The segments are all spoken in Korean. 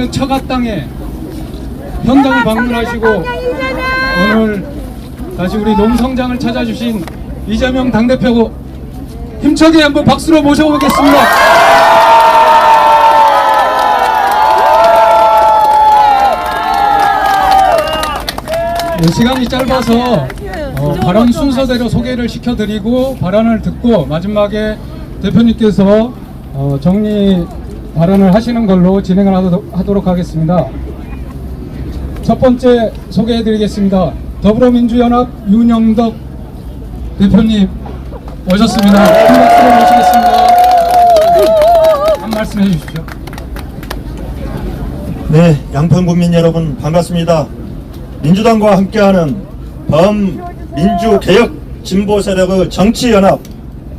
있는 처가 땅에 현장을 방문하시고 오늘 다시 우리 농성장을 찾아주신 이재명 당대표 힘차게 한번 박수로 모셔보겠습니다. 시간이 짧아서 발언 순서대로 소개를 시켜드리고 발언을 듣고 마지막에 대표님께서 정리 발언을 하시는 걸로 진행을 하도록 하겠습니다. 첫 번째 소개해드리겠습니다. 더불어민주연합 윤영덕 대표님 오셨습니다. 큰 박수로 모시겠습니다. 한 말씀 해주십시오. 네, 양평군민 여러분 반갑습니다. 민주당과 함께하는 범민주개혁 진보세력의 정치연합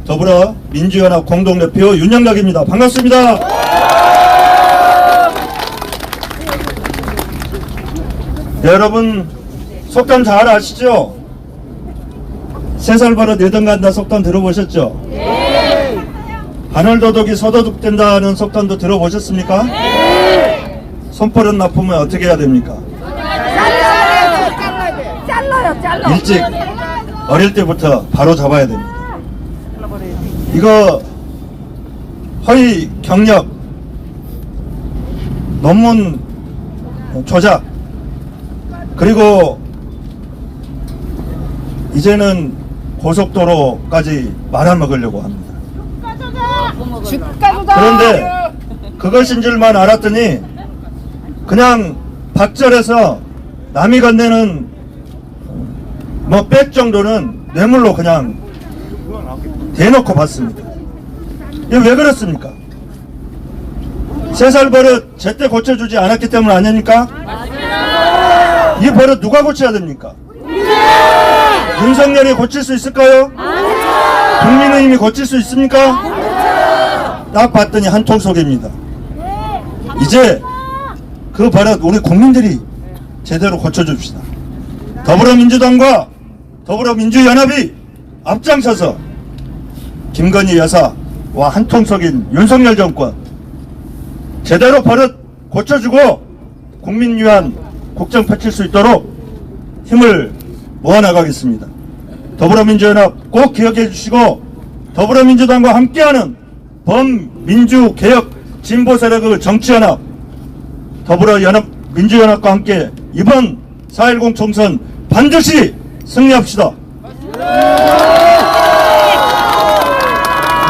더불어민주연합 공동대표 윤영덕입니다. 반갑습니다. 여러분 속담 잘 아시죠? 3살 버릇 8등 간다 속담 들어보셨죠? 네. 하늘도둑이 서도둑 된다는 속담도 들어보셨습니까? 네. 손버릇 나쁘면 어떻게 해야 됩니까? 잘라요. 일찍 어릴 때부터 바로 잡아야 됩니다. 이거 허위 경력, 논문 조작, 그리고 이제는 고속도로까지 말아먹으려고 합니다. 그런데 그것인 줄만 알았더니 그냥 박절해서 남이 건네는 백 정도는 뇌물로 그냥 대놓고 받습니다. 이게 왜 그렇습니까? 3살 버릇 제때 고쳐주지 않았기 때문 아닙니까? 이 버릇 누가 고쳐야 됩니까? 윤석열이 고칠 수 있을까요? 국민의힘이 고칠 수 있습니까? 딱 봤더니 한통속입니다. 이제 그 버릇 우리 국민들이 제대로 고쳐줍시다. 더불어민주당과 더불어민주연합이 앞장서서 김건희 여사와 한통속인 윤석열 정권 제대로 버릇 고쳐주고 국민 위한 국정 펼칠 수 있도록 힘을 모아나가겠습니다. 더불어민주연합 꼭 기억해 주시고 더불어민주당과 함께하는 범민주개혁 진보세력의 정치연합 더불어민주연합과 함께 이번 4.10 총선 반드시 승리합시다.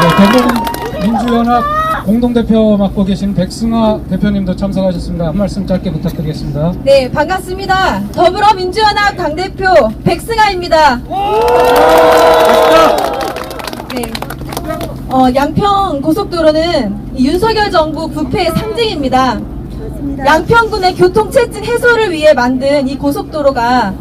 네, 더불어민주연합 공동대표 맡고 계신 백승아 대표님도 참석하셨습니다. 한 말씀 짧게 부탁드리겠습니다. 네, 반갑습니다. 더불어민주연합 당대표 백승아입니다. 네, 양평 고속도로는 윤석열 정부 부패의 상징입니다. 양평군의 교통체증 해소를 위해 만든 이 고속도로가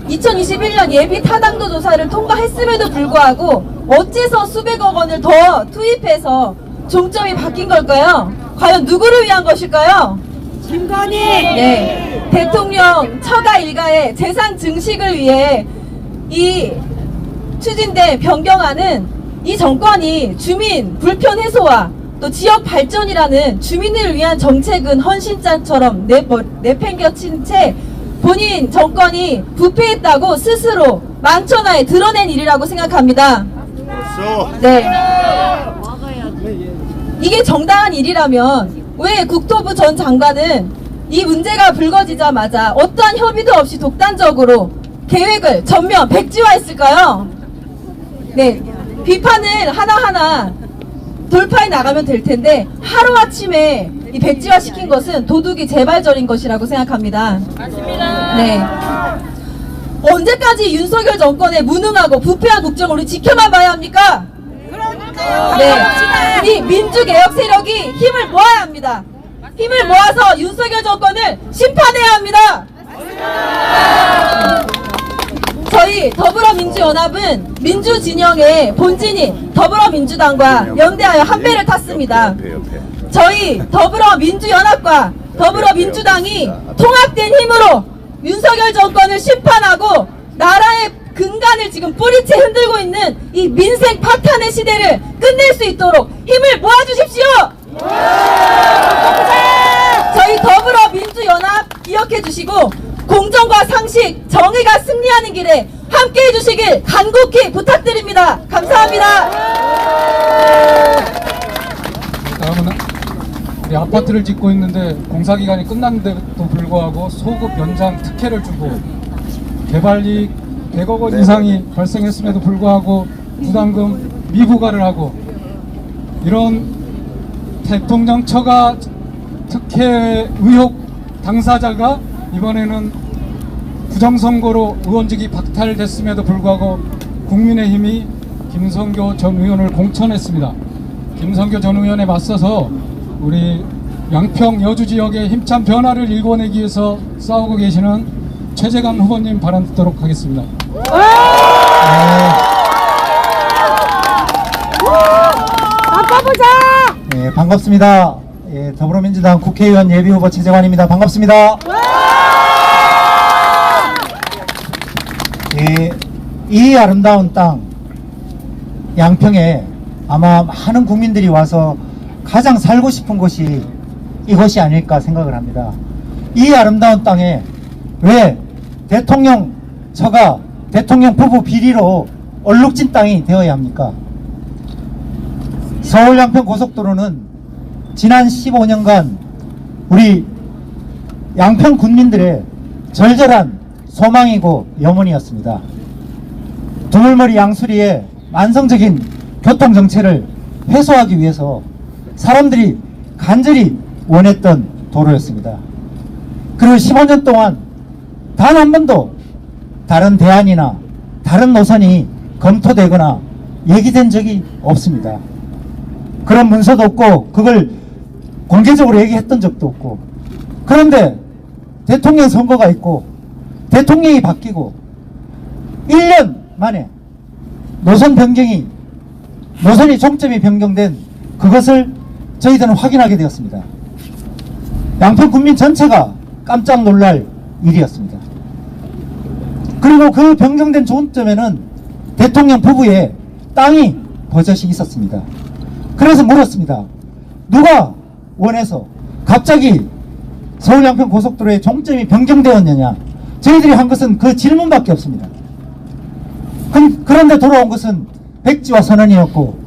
2021년 예비 타당도 조사를 통과했음에도 불구하고 어째서 수백억 원을 더 투입해서 종점이 바뀐 걸까요? 과연 누구를 위한 것일까요? 김건희! 네, 대통령 처가 일가의 재산 증식을 위해 이 추진된 변경안은 이 정권이 주민 불편 해소와 또 지역 발전이라는 주민을 위한 정책은 헌신짠처럼 내팽겨친 채 본인 정권이 부패했다고 스스로 만천하에 드러낸 일이라고 생각합니다. 네. 이게 정당한 일이라면 왜 국토부 전 장관은 이 문제가 불거지자마자 어떠한 협의도 없이 독단적으로 계획을 전면 백지화했을까요? 네, 비판을 하나하나 돌파해 나가면 될 텐데 하루아침에 이 백지화시킨 것은 도둑이 재발절인 것이라고 생각합니다. 맞습니다. 네. 언제까지 윤석열 정권의 무능하고 부패한 국정을 우리 지켜만 봐야 합니까? 네. 이 민주개혁 세력이 힘을 모아야 합니다. 힘을 모아서 윤석열 정권을 심판해야 합니다. 저희 더불어민주연합은 민주진영의 본진인 더불어민주당과 연대하여 한 배를 탔습니다. 저희 더불어민주연합과 더불어민주당이 통합된 힘으로 윤석열 정권을 심판하고 나라의 근간을 지금 뿌리채 흔들고 있는 이 민생 파탄의 시대를 끝낼 수 있도록 힘을 모아주십시오. 저희 주시고 공정과 상식, 정의가 승리하는 길에 함께해 주시길 간곡히 부탁드립니다. 감사합니다. 다음은 우리 아파트를 짓고 있는데 공사기간이 끝났는데도 불구하고 소급 연장 특혜를 주고 개발이익 100억 원 이상이 발생했음에도 불구하고 부담금 미부과를 하고 이런 대통령 처가 특혜 의혹 당사자가 이번에는 부정선거로 의원직이 박탈됐음에도 불구하고 국민의힘이 김성교 전 의원을 공천했습니다. 김성교 전 의원에 맞서서 우리 양평 여주 지역의 힘찬 변화를 일궈내기 위해서 싸우고 계시는 최재관 후보님 발언 듣도록 하겠습니다. 네, 반갑습니다. 예, 더불어민주당 국회의원 예비후보 최재관입니다. 반갑습니다. 예, 이 아름다운 땅 양평에 아마 많은 국민들이 와서 가장 살고 싶은 곳이 이곳이 아닐까 생각을 합니다. 이 아름다운 땅에 왜 대통령 처가 대통령 부부 비리로 얼룩진 땅이 되어야 합니까? 서울 양평 고속도로는 지난 15년간 우리 양평 군민들의 절절한 소망이고 염원이었습니다. 두물머리 양수리의 만성적인 교통정체를 해소하기 위해서 사람들이 간절히 원했던 도로였습니다. 그리고 15년 동안 단 한 번도 다른 대안이나 다른 노선이 검토되거나 얘기된 적이 없습니다. 그런 문서도 없고 그걸 공개적으로 얘기했던 적도 없고, 그런데 대통령 선거가 있고 대통령이 바뀌고 1년 만에 노선이 종점이 변경된 그것을 저희들은 확인하게 되었습니다. 양평 국민 전체가 깜짝 놀랄 일이었습니다. 그리고 그 변경된 종점에는 대통령 부부의 땅이 버젓이 있었습니다. 그래서 물었습니다. 누가 원해서 갑자기 서울 양평 고속도로의 종점이 변경되었느냐? 저희들이 한 것은 그 질문밖에 없습니다. 그런데 돌아온 것은 백지와 선언이었고,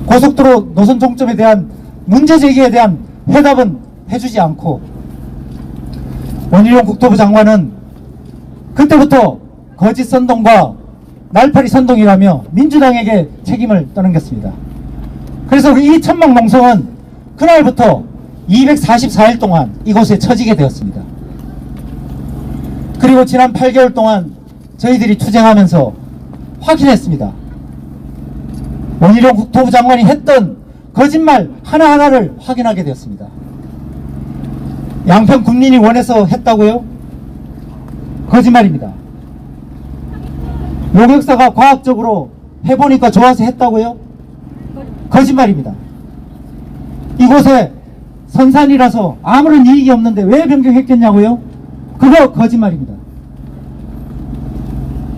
고속도로 노선 종점에 대한 문제 제기에 대한 회답은 해주지 않고, 원희룡 국토부 장관은 그때부터 거짓 선동과 날파리 선동이라며 민주당에게 책임을 떠넘겼습니다. 그래서 이 천막농성은 그날부터 244일 동안 이곳에 처지게 되었습니다. 그리고 지난 8개월 동안 저희들이 투쟁하면서 확인했습니다. 원희룡 국토부 장관이 했던 거짓말 하나하나를 확인하게 되었습니다. 양평 국민이 원해서 했다고요? 거짓말입니다. 용역사가 과학적으로 해보니까 좋아서 했다고요? 거짓말입니다. 이곳에 선산이라서 아무런 이익이 없는데 왜 변경했겠냐고요? 그거 거짓말입니다.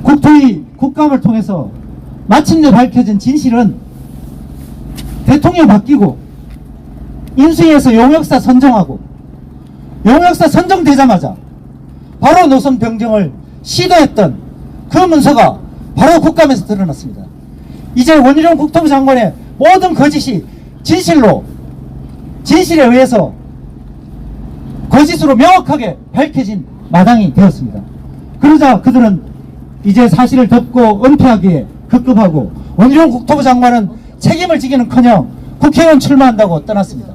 국토위 국감을 통해서 마침내 밝혀진 진실은 대통령 바뀌고 인수위에서 용역사 선정하고 용역사 선정되자마자 바로 노선 변경을 시도했던 그 문서가 바로 국감에서 드러났습니다. 이제 원희룡 국토부 장관의 모든 거짓이 진실에 의해서 거짓으로 명확하게 밝혀진 마당이 되었습니다. 그러자 그들은 이제 사실을 덮고 은폐하기에 급급하고 원희룡 국토부 장관은 책임을 지기는커녕 국회의원 출마한다고 떠났습니다.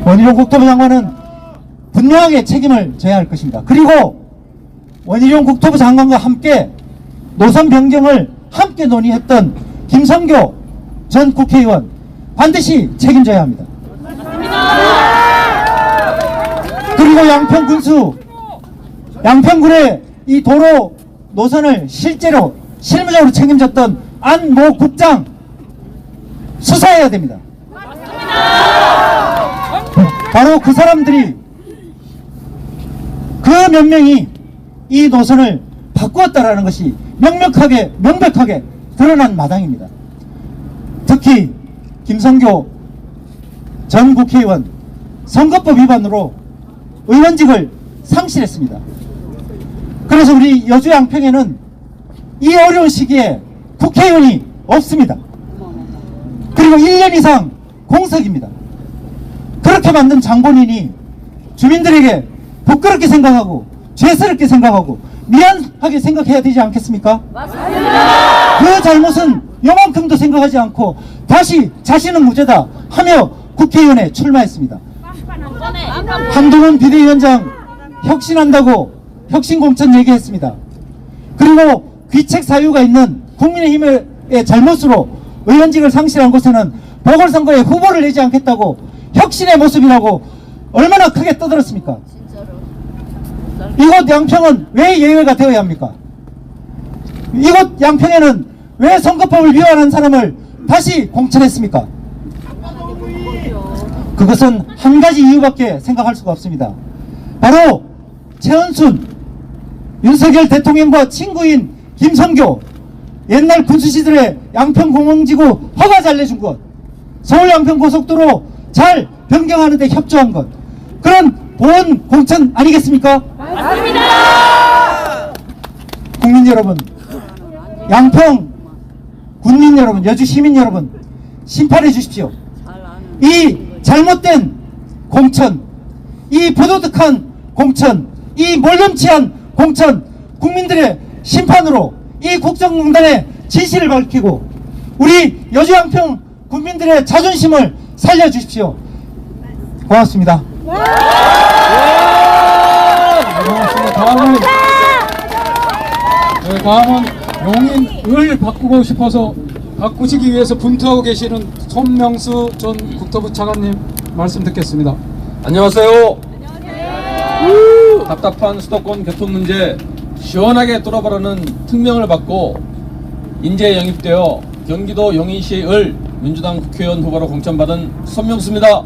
원희룡 국토부 장관은 분명하게 책임을 져야 할 것입니다. 그리고 원희룡 국토부 장관과 함께 노선 변경을 함께 논의했던 김성교 전 국회의원 반드시 책임져야 합니다. 그리고 양평군의 이 도로 노선을 실무적으로 책임졌던 안 모 국장 수사해야 됩니다. 바로 그 사람들이 그 몇 명이 이 노선을 바꾸었다라는 것이 명백하게 드러난 마당입니다. 특히 김성교 전 국회의원 선거법 위반으로 의원직을 상실했습니다. 그래서 우리 여주 양평에는 이 어려운 시기에 국회의원이 없습니다. 그리고 1년 이상 공석입니다. 그렇게 만든 장본인이 주민들에게 부끄럽게 생각하고 죄스럽게 생각하고 미안하게 생각해야 되지 않겠습니까? 맞습니다. 그 잘못은 요만큼도 생각하지 않고 다시 자신은 무죄다 하며 국회의원에 출마했습니다. 한동훈 비대위원장 혁신한다고 혁신공천 얘기했습니다. 그리고 귀책 사유가 있는 국민의힘의 잘못으로 의원직을 상실한 곳에는 보궐선거에 후보를 내지 않겠다고 혁신의 모습이라고 얼마나 크게 떠들었습니까? 이곳 양평은 왜 예외가 되어야 합니까? 이곳 양평에는 왜 선거법을 위반한 사람을 다시 공천했습니까? 그것은 한 가지 이유밖에 생각할 수가 없습니다. 바로 최은순, 윤석열 대통령과 친구인 김성교, 옛날 군수시절에 양평공항지구 허가 잘 내준 것, 서울 양평고속도로 잘 변경하는 데 협조한 것, 그런 보원 공천 아니겠습니까? 맞습니다. 국민 여러분, 양평 군민 여러분, 여주 시민 여러분, 심판해 주십시오. 이 잘못된 공천, 이 부도덕한 공천, 이 몰염치한 공천, 국민들의 심판으로 이 국정농단의 진실을 밝히고 우리 여주 양평 국민들의 자존심을 살려주십시오. 고맙습니다. 고맙습니다. 다음은 용인을 바꾸고 싶어서 바꾸시기 위해서 분투하고 계시는 손명수 전 국토부 차관님 말씀 듣겠습니다. 안녕하세요. 답답한 수도권 교통 문제 시원하게 뚫어보라는 특명을 받고 인재 영입되어 경기도 용인시의 을 민주당 국회의원 후보로 공천받은 손명수입니다.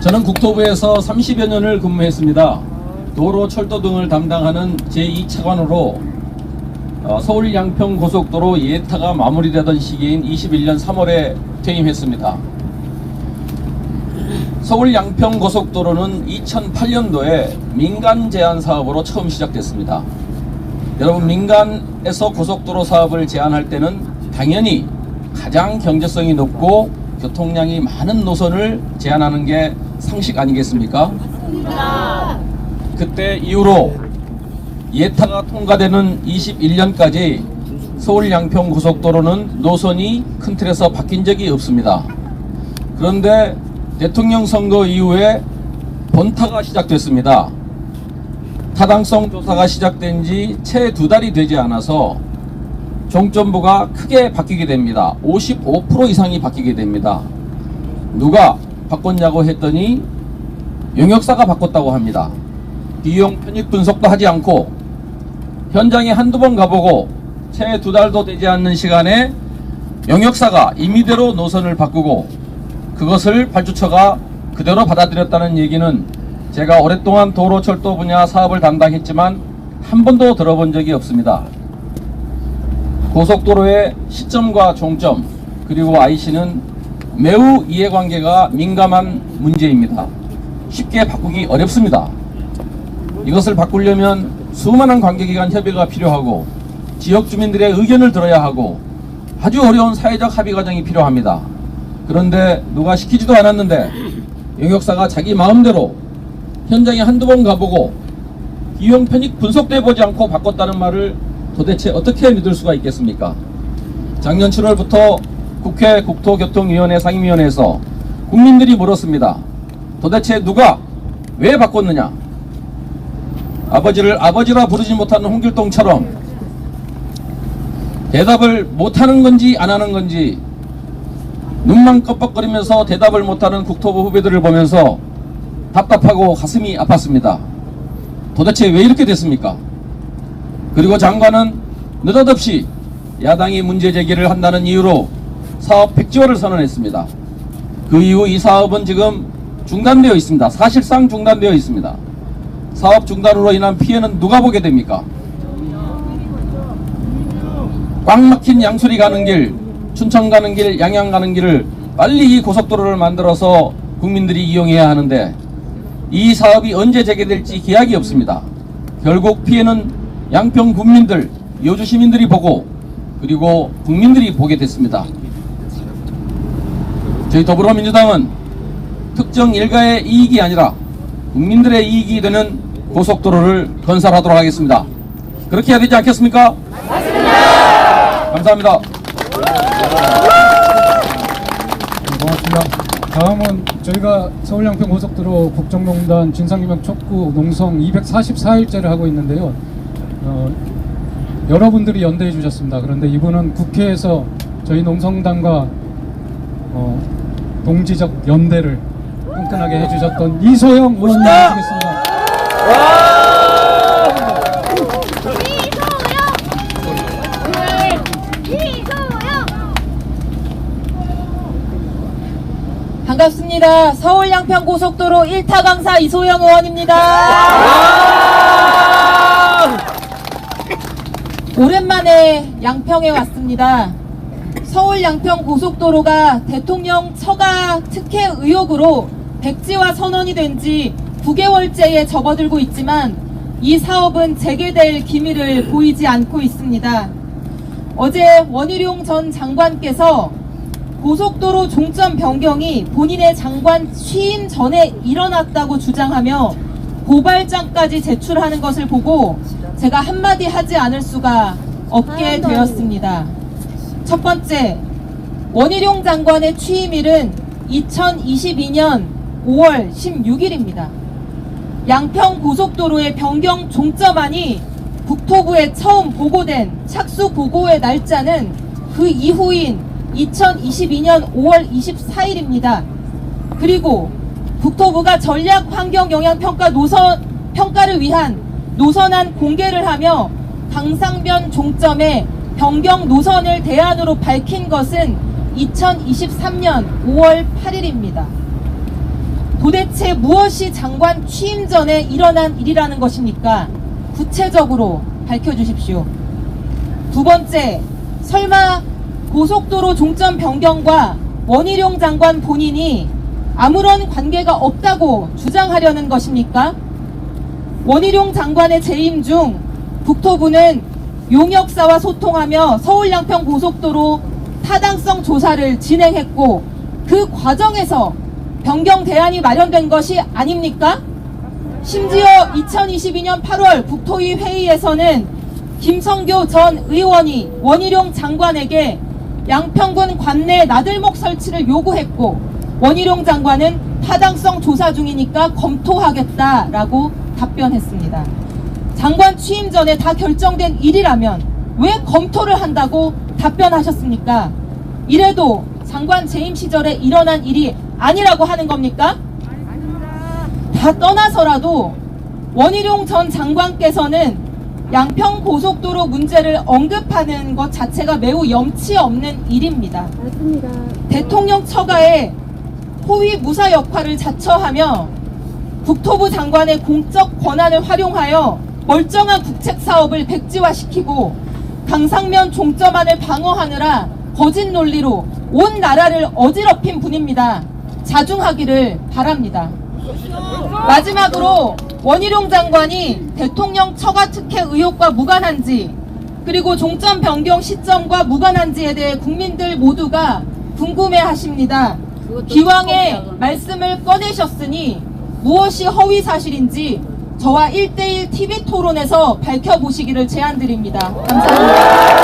저는 국토부에서 30여 년을 근무했습니다. 도로, 철도 등을 담당하는 제2차관으로 서울 양평 고속도로 예타가 마무리되던 시기인 21년 3월에 퇴임했습니다. 서울 양평 고속도로는 2008년도에 민간 제한 사업으로 처음 시작됐습니다. 여러분, 민간에서 고속도로 사업을 제한할 때는 당연히 가장 경제성이 높고 교통량이 많은 노선을 제한하는 게 상식 아니겠습니까? 그때 이후로 예타가 통과되는 21년까지 서울 양평 고속도로는 노선이 큰 틀에서 바뀐 적이 없습니다. 그런데 대통령 선거 이후에 본타가 시작됐습니다. 타당성 조사가 시작된 지 채 2달이 되지 않아서 종점부가 크게 바뀌게 됩니다. 55% 이상이 바뀌게 됩니다. 누가 바꿨냐고 했더니 용역사가 바꿨다고 합니다. 비용 편익 분석도 하지 않고 현장에 한두 번 가보고 채 2달도 되지 않는 시간에 용역사가 임의대로 노선을 바꾸고 그것을 발주처가 그대로 받아들였다는 얘기는 제가 오랫동안 도로 철도 분야 사업을 담당했지만 한 번도 들어본 적이 없습니다. 고속도로의 시점과 종점 그리고 IC는 매우 이해관계가 민감한 문제입니다. 쉽게 바꾸기 어렵습니다. 이것을 바꾸려면 수많은 관계기관 협의가 필요하고 지역 주민들의 의견을 들어야 하고 아주 어려운 사회적 합의 과정이 필요합니다. 그런데 누가 시키지도 않았는데 용역사가 자기 마음대로 현장에 한두 번 가보고 비용 편익 분석도 해보지 않고 바꿨다는 말을 도대체 어떻게 믿을 수가 있겠습니까? 작년 7월부터 국회 국토교통위원회 상임위원회에서 국민들이 물었습니다. 도대체 누가 왜 바꿨느냐? 아버지를 아버지라 부르지 못하는 홍길동처럼 대답을 못하는 건지 안 하는 건지 눈만 껌뻑거리면서 대답을 못하는 국토부 후배들을 보면서 답답하고 가슴이 아팠습니다. 도대체 왜 이렇게 됐습니까? 그리고 장관은 느닷없이 야당이 문제 제기를 한다는 이유로 사업 백지화를 선언했습니다. 그 이후 이 사업은 지금 중단되어 있습니다. 사실상 중단되어 있습니다. 사업 중단으로 인한 피해는 누가 보게 됩니까? 꽉 막힌 양수리 가는 길 춘천 가는 길, 양양 가는 길을 빨리 이 고속도로를 만들어서 국민들이 이용해야 하는데 이 사업이 언제 재개될지 기약이 없습니다. 결국 피해는 양평 국민들, 여주 시민들이 보고 그리고 국민들이 보게 됐습니다. 저희 더불어민주당은 특정 일가의 이익이 아니라 국민들의 이익이 되는 고속도로를 건설하도록 하겠습니다. 그렇게 해야 되지 않겠습니까? 맞습니다. 감사합니다. 고맙습니다. 다음은 저희가 서울 양평 고속도로 국정농단 진상규명 촉구 농성 244일째를 하고 있는데요. 여러분들이 연대해 주셨습니다. 그런데 이분은 국회에서 저희 농성단과 동지적 연대를 끈끈하게 해주셨던 이소영 의원님 모시겠습니다. 반갑습니다. 서울 양평 고속도로 1타 강사 이소영 의원입니다. 오랜만에 양평에 왔습니다. 서울 양평 고속도로가 대통령 처가 특혜 의혹으로 백지화 선언이 된 지 9개월째에 접어들고 있지만 이 사업은 재개될 기미를 보이지 않고 있습니다. 어제 원희룡 전 장관께서 고속도로 종점 변경이 본인의 장관 취임 전에 일어났다고 주장하며 고발장까지 제출하는 것을 보고 제가 한마디 하지 않을 수가 없게 되었습니다. 첫 번째, 원희룡 장관의 취임일은 2022년 5월 16일입니다. 양평 고속도로의 변경 종점안이 국토부에 처음 보고된 착수 보고의 날짜는 그 이후인 2022년 5월 24일입니다. 그리고 국토부가 전략 환경 영향 평가를 위한 노선안 공개를 하며 강상변 종점에 변경 노선을 대안으로 밝힌 것은 2023년 5월 8일입니다. 도대체 무엇이 장관 취임 전에 일어난 일이라는 것입니까? 구체적으로 밝혀주십시오. 두 번째, 설마 고속도로 종점 변경과 원희룡 장관 본인이 아무런 관계가 없다고 주장하려는 것입니까? 원희룡 장관의 재임 중 국토부는 용역사와 소통하며 서울 양평 고속도로 타당성 조사를 진행했고 그 과정에서 변경 대안이 마련된 것이 아닙니까? 심지어 2022년 8월 국토위 회의에서는 김성교 전 의원이 원희룡 장관에게 양평군 관내 나들목 설치를 요구했고 원희룡 장관은 타당성 조사 중이니까 검토하겠다라고 답변했습니다. 장관 취임 전에 다 결정된 일이라면 왜 검토를 한다고 답변하셨습니까? 이래도 장관 재임 시절에 일어난 일이 아니라고 하는 겁니까? 다 떠나서라도 원희룡 전 장관께서는 양평 고속도로 문제를 언급하는 것 자체가 매우 염치 없는 일입니다. 맞습니다. 대통령 처가의 호위 무사 역할을 자처하며 국토부 장관의 공적 권한을 활용하여 멀쩡한 국책 사업을 백지화시키고 강상면 종점안을 방어하느라 거짓 논리로 온 나라를 어지럽힌 분입니다. 자중하기를 바랍니다. 마지막으로 원희룡 장관이 대통령 처가 특혜 의혹과 무관한지 그리고 종점 변경 시점과 무관한지에 대해 국민들 모두가 궁금해하십니다. 기왕에 말씀을 꺼내셨으니 무엇이 허위 사실인지 저와 1대1 TV 토론에서 밝혀보시기를 제안드립니다. 감사합니다.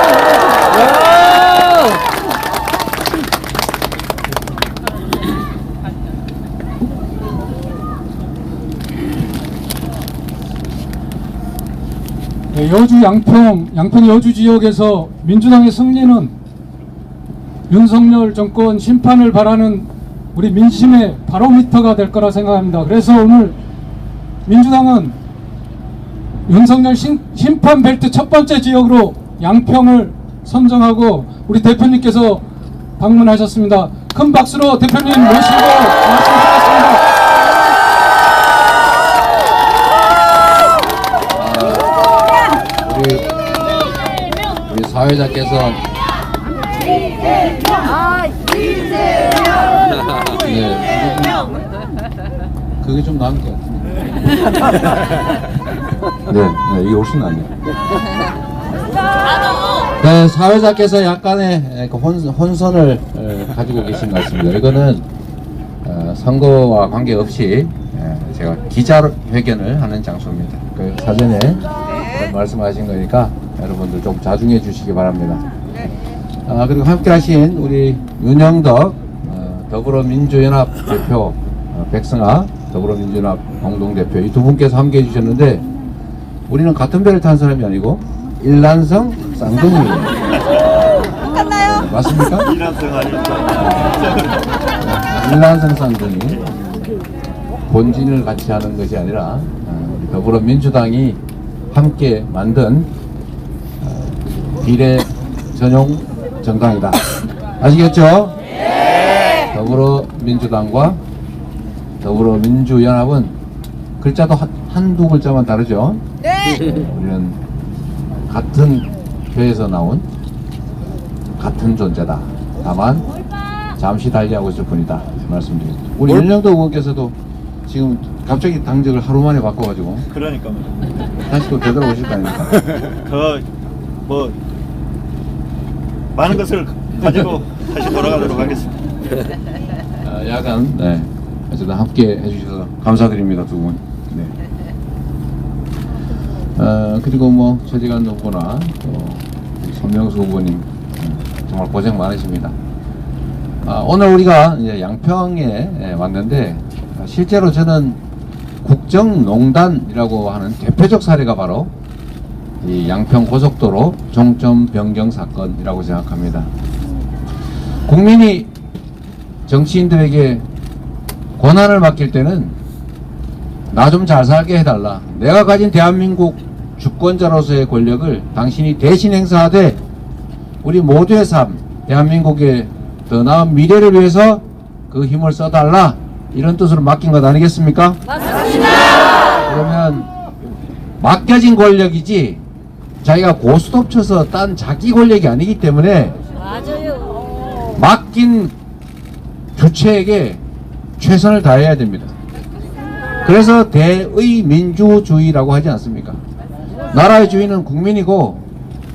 여주 양평 여주 지역에서 민주당의 승리는 윤석열 정권 심판을 바라는 우리 민심의 바로미터가 될 거라 생각합니다. 그래서 오늘 민주당은 윤석열 심판 벨트 첫 번째 지역으로 양평을 선정하고 우리 대표님께서 방문하셨습니다. 큰 박수로 대표님 모시고 말씀드리겠습니다. 우리 사회자께서 그게 좀 나은 것 같은데. 네, 이게 훨씬 낫네요. 네, 사회자께서 약간의 그 혼선을 가지고 계신 것 같습니다. 이거는 선거와 관계없이 제가 기자회견을 하는 장소입니다. 그 사전에 말씀하신 거니까 여러분들 좀 자중해 주시기 바랍니다. 그리고 함께 하신 우리 윤영덕 더불어민주연합 대표, 백승아 더불어민주연합 공동대표, 이 두 분께서 함께 해주셨는데, 우리는 같은 배를 탄 사람이 아니고 일란성 쌍둥이예요. 똑같나요? 네, 맞습니까? 일란성 아닙니까? 일란성 쌍둥이. 본진을 같이 하는 것이 아니라 우리 더불어민주당이 함께 만든 비례 전용 정당이다. 아시겠죠? 네. 더불어민주당과 더불어민주연합은 글자도 한두 글자만 다르죠? 네. 우리는 같은 표에서 나온 같은 존재다. 다만 잠시 달리하고 있을 뿐이다. 말씀드립니다. 우리 윤영도 의원께서도 지금 갑자기 당적을 하루 만에 바꿔가지고 그러니까 다시 또 되돌아오실 거 아닙니까? 뭐 많은 것을 가지고 다시 돌아가도록 하겠습니다. 야간 네, 어쨌든 함께 해주셔서 감사드립니다, 두 분. 네. 그리고 뭐 최재관 후보나 또 손명수 후보님 정말 고생 많으십니다. 오늘 우리가 이제 양평에 왔는데, 실제로 저는 국정농단이라고 하는 대표적 사례가 바로 이 양평 고속도로 종점 변경 사건이라고 생각합니다. 국민이 정치인들에게 권한을 맡길 때는 나 좀 잘 살게 해달라, 내가 가진 대한민국 주권자로서의 권력을 당신이 대신 행사하되 우리 모두의 삶, 대한민국의 더 나은 미래를 위해서 그 힘을 써달라, 이런 뜻으로 맡긴 것 아니겠습니까? 맞습니다. 그러면 맡겨진 권력이지 자기가 고스톱 쳐서 딴 자기 권력이 아니기 때문에 맞아요. 맡긴 주체에게 최선을 다해야 됩니다. 그래서 대의민주주의라고 하지 않습니까? 나라의 주인은 국민이고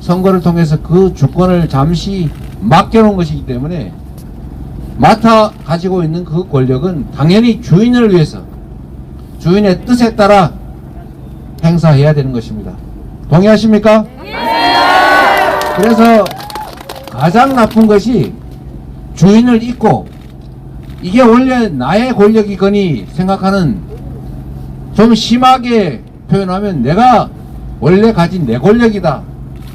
선거를 통해서 그 주권을 잠시 맡겨놓은 것이기 때문에 맡아 가지고 있는 그 권력은 당연히 주인을 위해서 주인의 뜻에 따라 행사해야 되는 것입니다. 동의하십니까? 그래서 가장 나쁜 것이 주인을 잊고 이게 원래 나의 권력이거니 생각하는, 좀 심하게 표현하면 내가 원래 가진 내 권력이다,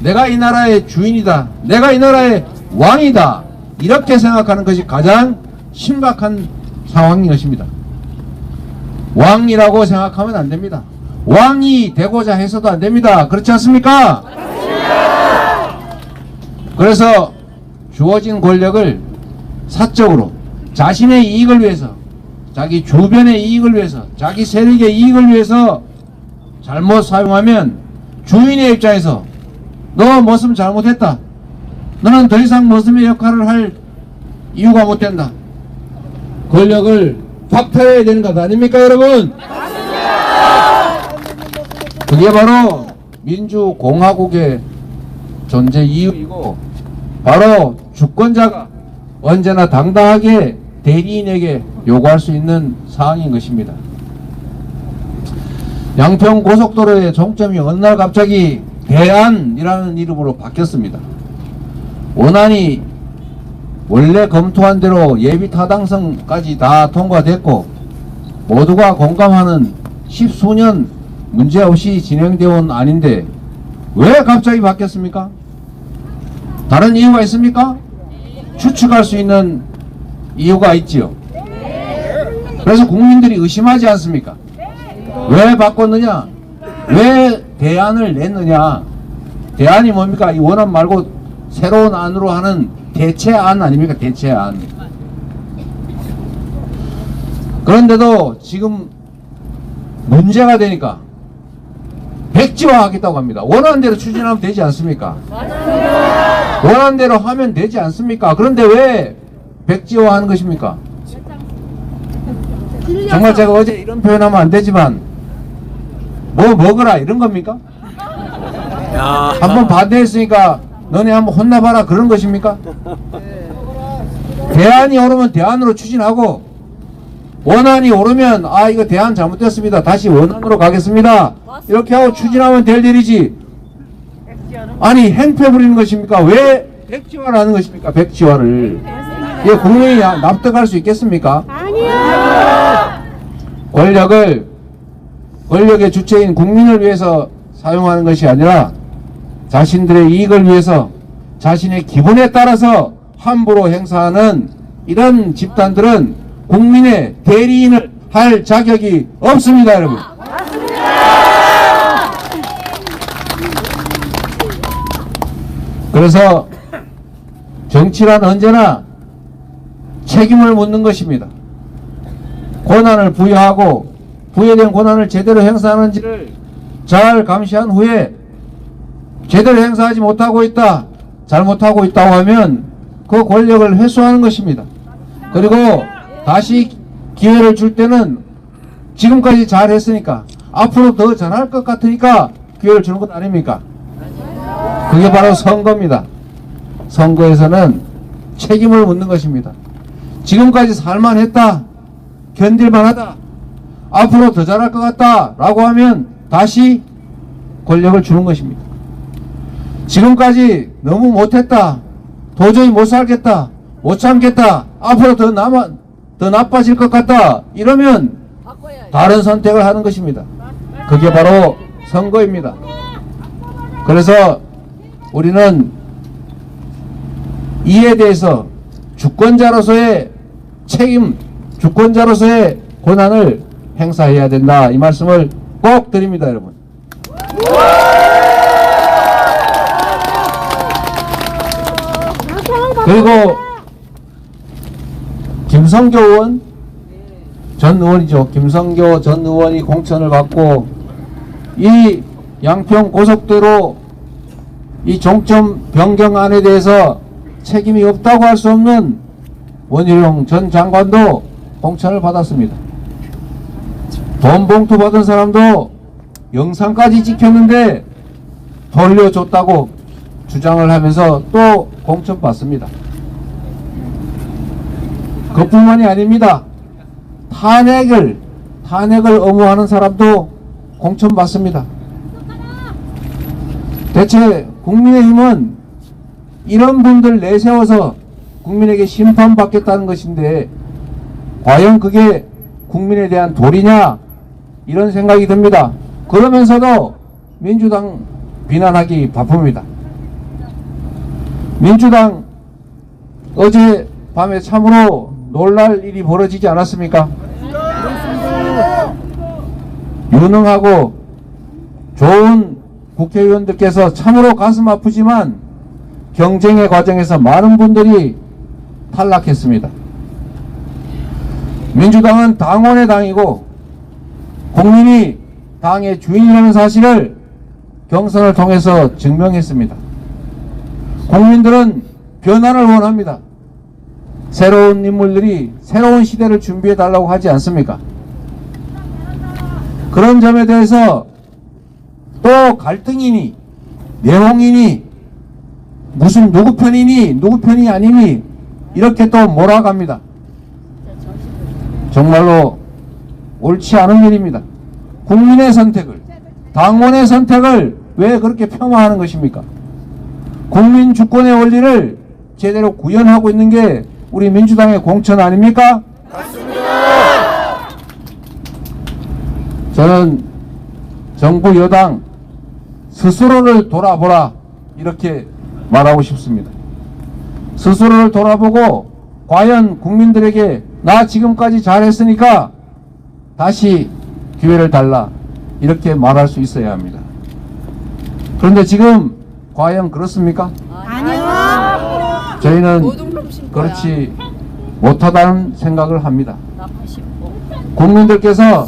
내가 이 나라의 주인이다, 내가 이 나라의 왕이다, 이렇게 생각하는 것이 가장 심각한 상황인 것입니다. 왕이라고 생각하면 안 됩니다. 왕이 되고자 해서도 안 됩니다. 그렇지 않습니까? 그래서 주어진 권력을 사적으로 자신의 이익을 위해서, 자기 주변의 이익을 위해서, 자기 세력의 이익을 위해서 잘못 사용하면 주인의 입장에서 너 머슴 잘못했다, 너는 더 이상 머슴의 역할을 할 이유가 못 된다, 권력을 박탈해야 되는 것 아닙니까, 여러분? 그게 바로 민주공화국의 존재 이유이고, 바로 주권자가 언제나 당당하게 대리인에게 요구할 수 있는 사항인 것입니다. 양평 고속도로의 종점이 어느 날 갑자기 대안이라는 이름으로 바뀌었습니다. 원안이 원래 검토한 대로 예비 타당성까지 다 통과됐고 모두가 공감하는 10수년 문제없이 진행되어 온 안인데 왜 갑자기 바뀌었습니까? 다른 이유가 있습니까? 추측할 수 있는 이유가 있지요. 그래서 국민들이 의심하지 않습니까? 왜 바꿨느냐? 왜 대안을 냈느냐? 대안이 뭡니까? 이 원안 말고 새로운 안으로 하는 대체안 아닙니까? 대체안. 그런데도 지금 문제가 되니까 백지화 하겠다고 합니다. 원하는 대로 추진하면 되지 않습니까? 원하는 대로 하면 되지 않습니까? 그런데 왜 백지화 하는 것입니까? 정말 제가 어제 이런 표현하면 안 되지만 뭐 먹어라 이런 겁니까? 한번 반대했으니까 너네 한번 혼나봐라 그런 것입니까? 대안이 오르면 대안으로 추진하고 원안이 오르면 아 이거 대안 잘못됐습니다 다시 원안으로 가겠습니다 이렇게 하고 추진하면 될 일이지 아니 행패 부리는 것입니까? 왜 백지화를 하는 것입니까? 백지화를 이게 국민이 납득할 수 있겠습니까? 권력의 주체인 국민을 위해서 사용하는 것이 아니라 자신들의 이익을 위해서 자신의 기분에 따라서 함부로 행사하는 이런 집단들은 국민의 대리인을 할 자격이 없습니다, 여러분. 그래서 정치란 언제나 책임을 묻는 것입니다. 권한을 부여하고 부여된 권한을 제대로 행사하는지를 잘 감시한 후에 제대로 행사하지 못하고 있다, 잘못하고 있다고 하면 그 권력을 회수하는 것입니다. 그리고 다시 기회를 줄 때는 지금까지 잘했으니까 앞으로 더 잘할 것 같으니까 기회를 주는 것 아닙니까? 그게 바로 선거입니다. 선거에서는 책임을 묻는 것입니다. 지금까지 살만했다, 견딜만하다, 앞으로 더 잘할 것 같다 라고 하면 다시 권력을 주는 것입니다. 지금까지 너무 못했다, 도저히 못 살겠다, 못 참겠다, 앞으로 더 나빠질 것 같다 이러면 다른 선택을 하는 것입니다. 그게 바로 선거입니다. 그래서 우리는 이에 대해서 주권자로서의 책임, 주권자로서의 권한을 행사해야 된다 이 말씀을 꼭 드립니다, 여러분. 그리고 김성교 의원 전 의원이죠. 김성교 전 의원이 공천을 받고 이 양평 고속도로 이 종점 변경안에 대해서 책임이 없다고 할 수 없는 원희룡 전 장관도 공천을 받았습니다. 돈 봉투 받은 사람도 영상까지 찍혔는데 돌려줬다고 주장을 하면서 또 공천 받습니다. 그뿐만이 아닙니다. 탄핵을 엄호하는 사람도 공천 받습니다. 대체 국민의힘은 이런 분들 내세워서 국민에게 심판받겠다는 것인데 과연 그게 국민에 대한 도리냐 이런 생각이 듭니다. 그러면서도 민주당 비난하기 바쁩니다. 민주당 어제 밤에 참으로 놀랄 일이 벌어지지 않았습니까? 유능하고 좋은 국회의원들께서 참으로 가슴 아프지만 경쟁의 과정에서 많은 분들이 탈락했습니다. 민주당은 당원의 당이고 국민이 당의 주인이라는 사실을 경선을 통해서 증명했습니다. 국민들은 변화를 원합니다. 새로운 인물들이 새로운 시대를 준비해 달라고 하지 않습니까? 그런 점에 대해서 또 갈등이니 내홍이니 무슨 누구 편이니 누구 편이 아니니 이렇게 또 몰아갑니다. 정말로 옳지 않은 일입니다. 국민의 선택을, 당원의 선택을 왜 그렇게 폄하하는 것입니까? 국민 주권의 원리를 제대로 구현하고 있는 게 우리 민주당의 공천 아닙니까? 맞습니다. 저는 정부 여당 스스로를 돌아보라 이렇게 말하고 싶습니다. 스스로를 돌아보고 과연 국민들에게 나 지금까지 잘했으니까 다시 기회를 달라 이렇게 말할 수 있어야 합니다. 그런데 지금 과연 그렇습니까? 아니요. 저희는 그렇지 못하다는 생각을 합니다. 국민들께서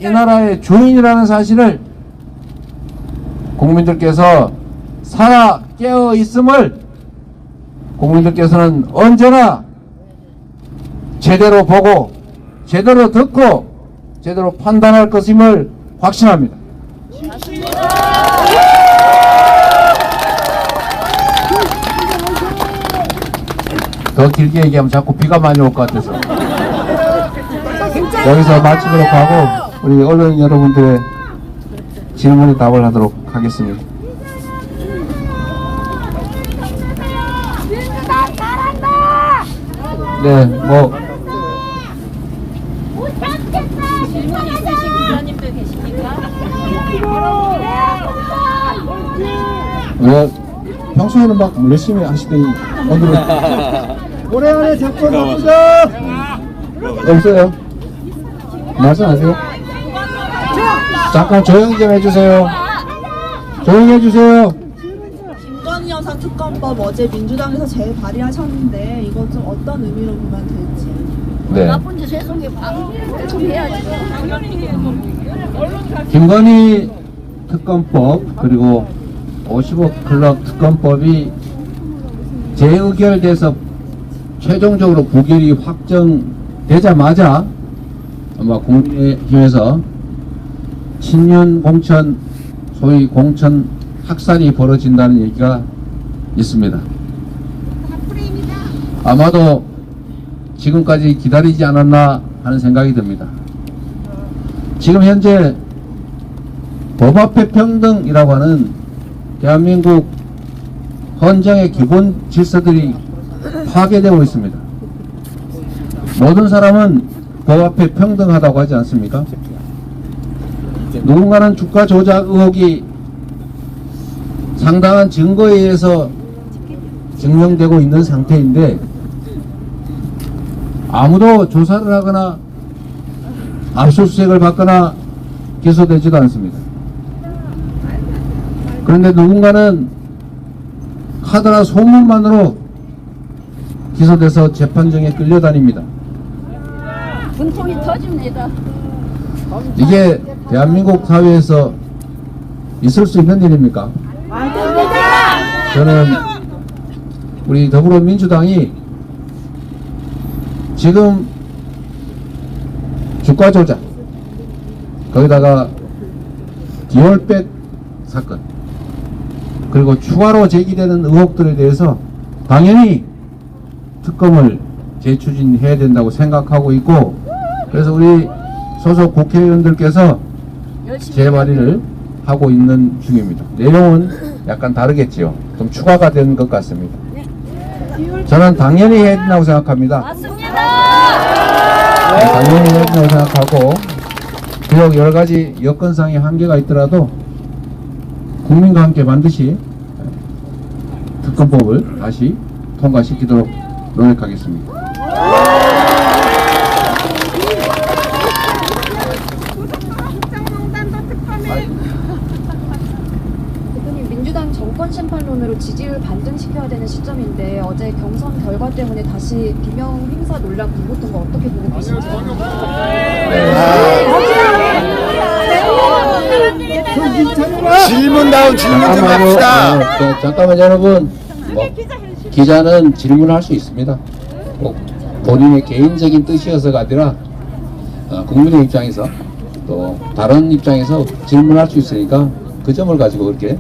이 나라의 주인이라는 사실을 국민들께서 살아 깨어 있음을 국민들께서는 언제나 제대로 보고 제대로 듣고 제대로 판단할 것임을 확신합니다. 더 길게 얘기하면 자꾸 비가 많이 올 것 같아서 여기서 마치도록 하고 우리 언론 여러분들의 질문에 답을 하도록 하겠습니다. 네, 뭐 질문 있으신 기자님들 계십니까? 왜 평소에는 막 열심히 하시더니 오늘은 올해 안에 정권 바꾸자. 없어요? 말씀하세요. 잠깐 조용 좀 해주세요. 조용히 해주세요. 김건희 여사 특검법 어제 민주당에서 재발의하셨는데 이거 좀 어떤 의미로 보면 될지. 네. 나쁜 짓 세상에 방해해야지. 김건희 특검법 그리고 50억 클럽 특검법이 재의결돼서 최종적으로 부결이 확정되자마자 아마 국민의힘에서 친윤 공천 소위 공천 학살이 벌어진다는 얘기가 있습니다. 아마도 지금까지 기다리지 않았나 하는 생각이 듭니다. 지금 현재 법 앞에 평등이라고 하는 대한민국 헌정의 기본 질서들이 파괴되고 있습니다. 모든 사람은 법 앞에 평등하다고 하지 않습니까? 누군가는 주가 조작 의혹이 상당한 증거에 의해서 증명되고 있는 상태인데 아무도 조사를 하거나 압수수색을 받거나 기소되지도 않습니다. 그런데 누군가는 카드나 소문만으로 기소돼서 재판정에 끌려다닙니다. 분통이 터집니다. 이게 대한민국 사회에서 있을 수 있는 일입니까? 저는 우리 더불어민주당이 지금 주가 조작 거기다가 기월백 사건 그리고 추가로 제기되는 의혹들에 대해서 당연히 특검을 재추진해야 된다고 생각하고 있고 그래서 우리 소속 국회의원들께서 재발의를 하고 있는 중입니다. 내용은 약간 다르겠지요. 좀 추가가 된 것 같습니다. 저는 당연히 해야 된다고 생각합니다. 맞습니다. 당연히 해야 된다고 생각하고 비록 여러 가지 여건상의 한계가 있더라도 국민과 함께 반드시 특검법을 다시 통과시키도록 노력하겠습니다. 대표님, 민주당 정권 심판론으로 지지율 반등시켜야 되는 시점인데 어제 경선 결과 때문에 다시 비명 행사 논란 불붙은 거 어떻게 보고 계신지. 질문다운 질문 좀 합시다. 잠깐만 여러분. 기자는 질문할 수 있습니다. 꼭 본인의 개인적인 뜻이어서가 아니라 국민의 입장에서 또 다른 입장에서 질문할 수 있으니까 그 점을 가지고 그렇게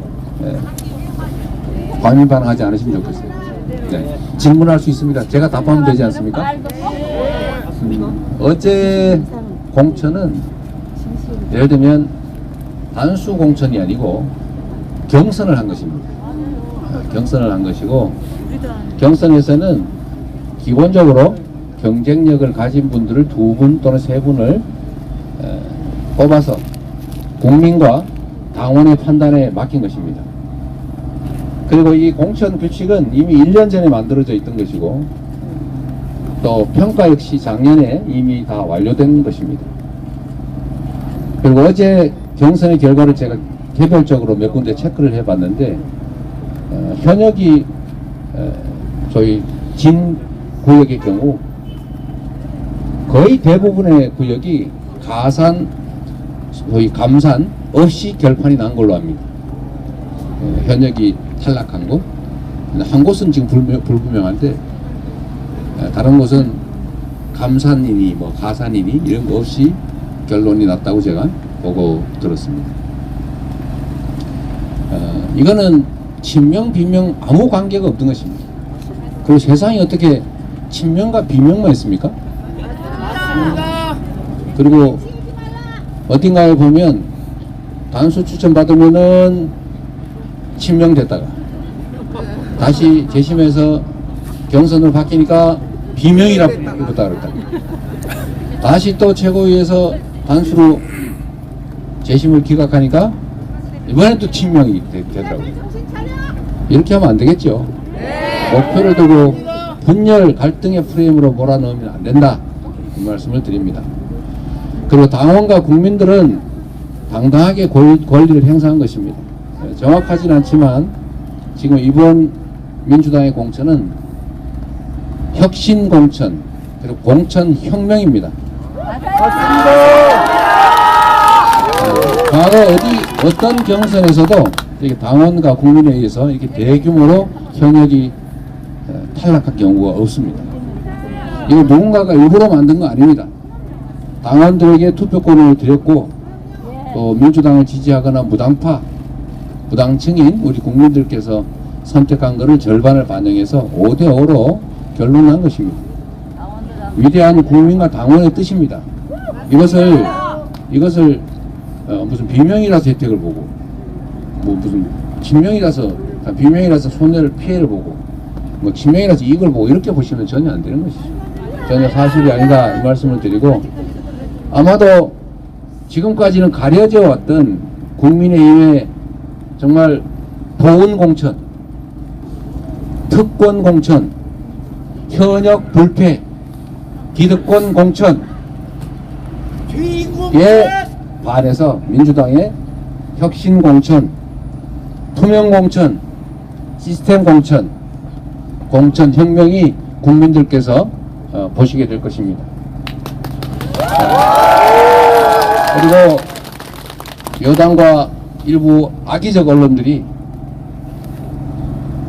과민 반응하지 않으시면 좋겠어요. 네. 질문할 수 있습니다. 제가 답하면 되지 않습니까? 어제 공천은 예를 들면 단수 공천이 아니고 경선을 한 것입니다. 경선을 한 것이고 경선에서는 기본적으로 경쟁력을 가진 분들을 2분 또는 3분을 뽑아서 국민과 당원의 판단에 맡긴 것입니다. 그리고 이 공천 규칙은 이미 1년 전에 만들어져 있던 것이고 또 평가 역시 작년에 이미 다 완료된 것입니다. 그리고 어제 경선의 결과를 제가 개별적으로 몇 군데 체크를 해봤는데 현역이 저희 진 구역의 경우 거의 대부분의 구역이 가산, 거의 감산 없이 결판이 난 걸로 압니다. 현역이 탈락한 곳, 한 곳은 지금 불분명한데 다른 곳은 감산이니 뭐 가산이니 이런 거 없이 결론이 났다고 제가 보고 들었습니다. 이거는 친명 비명 아무 관계가 없던 것입니다. 그리고 세상이 어떻게 친명과 비명만 있습니까? 그리고 어딘가에 보면 단수 추천 받으면은 친명됐다가 다시 재심해서 경선으로 바뀌니까 비명이라고 입었다 그랬다. 다시 또 최고위에서 단수로 재심을 기각하니까 이번엔 또 친명이 되더라고요. 이렇게 하면 안 되겠죠. 목표를 두고 분열 갈등의 프레임으로 몰아넣으면 안 된다, 이 말씀을 드립니다. 그리고 당원과 국민들은 당당하게 권리를 행사한 것입니다. 정확하진 않지만 지금 이번 민주당의 공천은 혁신 공천 그리고 공천 혁명입니다. 과거 어떤 경선에서도 이렇게 당원과 국민에 의해서 이렇게 대규모로 현역이 탈락한 경우가 없습니다. 이거 누군가가 일부러 만든 거 아닙니다. 당원들에게 투표권을 드렸고 또 민주당을 지지하거나 무당층인 우리 국민들께서 선택한 것을 절반을 반영해서 5대5로 결론난 것입니다. 위대한 국민과 당원의 뜻입니다. 이것을 무슨 비명이라서 혜택을 보고 뭐 무슨 친명이라서 비명이라서 손해를 피해를 보고 뭐 친명이라서 이익을 보고 이렇게 보시면 전혀 안 되는 것이죠. 전혀 사실이 아니다, 이 말씀을 드리고, 아마도 지금까지는 가려져 왔던 국민의힘의 정말 보훈 공천, 특권 공천, 현역 불패, 기득권 공천에 반해서 민주당의 혁신 공천, 투명 공천, 시스템 공천, 공천 혁명이 국민들께서 보시게 될 것입니다. 그리고 여당과 일부 악의적 언론들이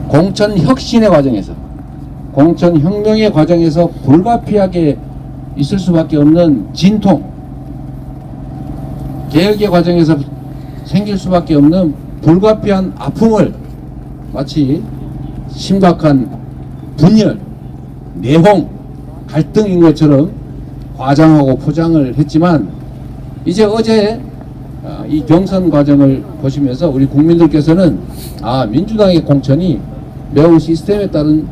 공천 혁신의 과정에서, 공천 혁명의 과정에서 불가피하게 있을 수밖에 없는 진통, 개혁의 과정에서 생길 수밖에 없는 불가피한 아픔을 마치 심각한 분열, 내홍, 갈등인 것처럼 과장하고 포장을 했지만, 이제 어제 이 경선 과정을 보시면서 우리 국민들께서는 민주당의 공천이 매우 시스템에 따른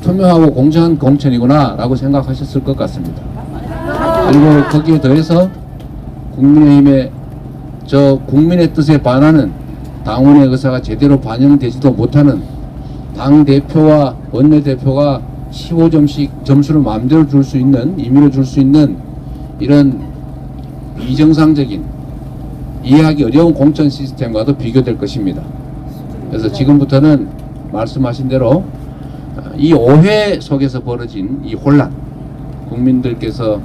투명하고 공정한 공천이구나 라고 생각하셨을 것 같습니다. 그리고 거기에 더해서 국민의힘의 저 국민의 뜻에 반하는 당원의 의사가 제대로 반영되지도 못하는 당대표와 원내대표가 15점씩 점수를 마음대로 줄 수 있는, 임의로 줄 수 있는 이런 비정상적인, 이해하기 어려운 공천 시스템과도 비교될 것입니다. 그래서 지금부터는 말씀하신 대로 이 오해 속에서 벌어진 이 혼란, 국민들께서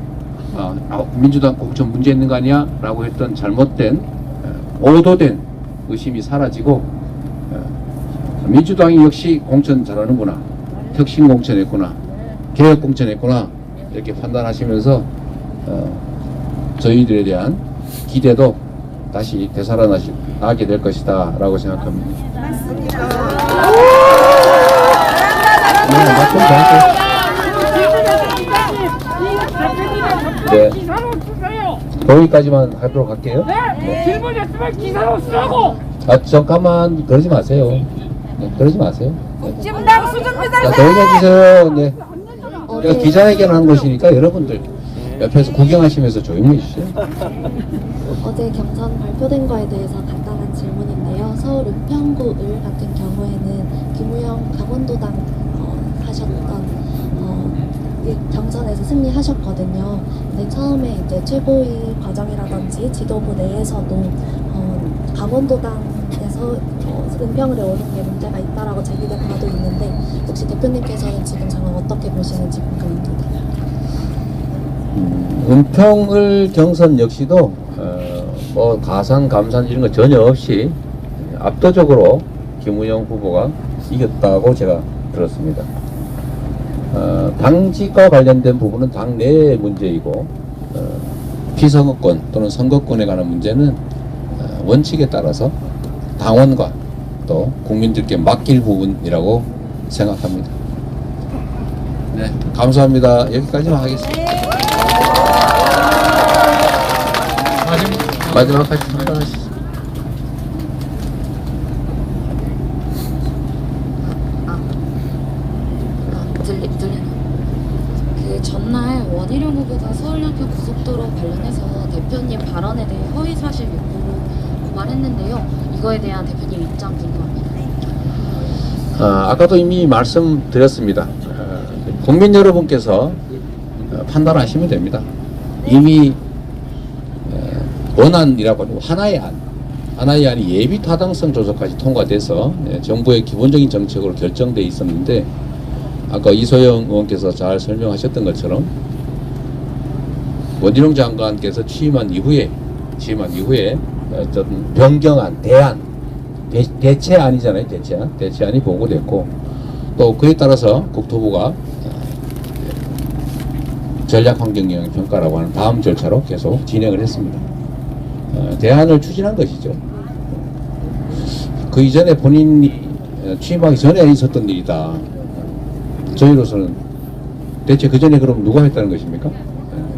민주당 공천 문제 있는 거 아니야? 라고 했던 잘못된, 오도된 의심이 사라지고, 민주당이 역시 공천 잘하는구나, 혁신 공천했구나, 개혁 공천했구나, 이렇게 판단하시면서 저희들에 대한 기대도 다시 되살아나게 될 것이다 라고 생각합니다. 네, 거기까지만 하도록 할게요. 질문했으면 기사로 쓰라고. 잠깐만 그러지 마세요. 네, 그러지 마세요. 국진당 수준비상. 자, 넘겨주세요. 네. 제가 기자회견 하는 곳이니까 여러분들 옆에서 구경하시면서 조용히 해주세요. 어제 경선 발표된 거에 대해서 간단한 질문인데요. 서울 은평구을 같은 경우에는 김우영 강원도당 하셨던 이 경선에서 승리하셨거든요. 근데 처음에 이제 최고위 과정이라든지 지도부 내에서도 강원도당에서 은평을에 오는 게 문제가 있다라고 제기된 바도 있는데, 혹시 대표님께서는 지금 상황 어떻게 보시는지 궁금합니다. 은평을 경선 역시도 뭐 가산, 감산 이런 거 전혀 없이 압도적으로 김우영 후보가 이겼다고 제가 들었습니다. 당직과 관련된 부분은 당 내 문제이고 피선거권 또는 선거권에 관한 문제는 원칙에 따라서 당원과 또 국민들께 맡길 부분이라고 생각합니다. 네, 감사합니다. 여기까지만 하겠습니다. 마지막까지 판단하시죠. 들리나? 그 전날 원희룡 후보가 서울양평 고속도로 관련해서 대표님 발언에 대해 허위사실 유포로 고발했는데요. 이거에 대한 대표님 입장 궁금합니다. 아까도 이미 말씀드렸습니다. 국민 여러분께서 판단하시면 됩니다. 이미 원안이라고 하고 하나의 안이 예비 타당성 조사까지 통과돼서 정부의 기본적인 정책으로 결정돼 있었는데 아까 이소영 의원께서 잘 설명하셨던 것처럼 원희룡 장관께서 취임한 이후에 어떤 변경안, 대체안이잖아요. 대체안이 보고됐고 또 그에 따라서 국토부가 전략환경영향평가라고 하는 다음 절차로 계속 진행을 했습니다. 대안을 추진한 것이죠. 그 이전에 본인이 취임하기 전에 있었던 일이다. 저희로서는 대체 그 전에 그럼 누가 했다는 것입니까?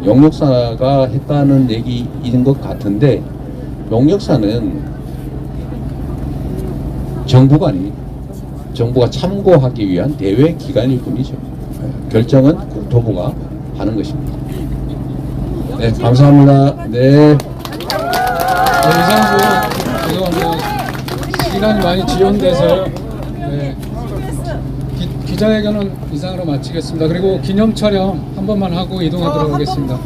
용역사가 했다는 얘기인 것 같은데 용역사는 정부가 아닙니다. 정부가 참고하기 위한 대외 기관일 뿐이죠. 결정은 국토부가 하는 것입니다. 네, 감사합니다. 네. 이상수 죄송합니다. 시간이 많이 지연돼서요. 네. 기자회견은 이상으로 마치겠습니다. 그리고 기념 촬영 한 번만 하고 이동하도록 하겠습니다.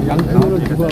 양편으로 누가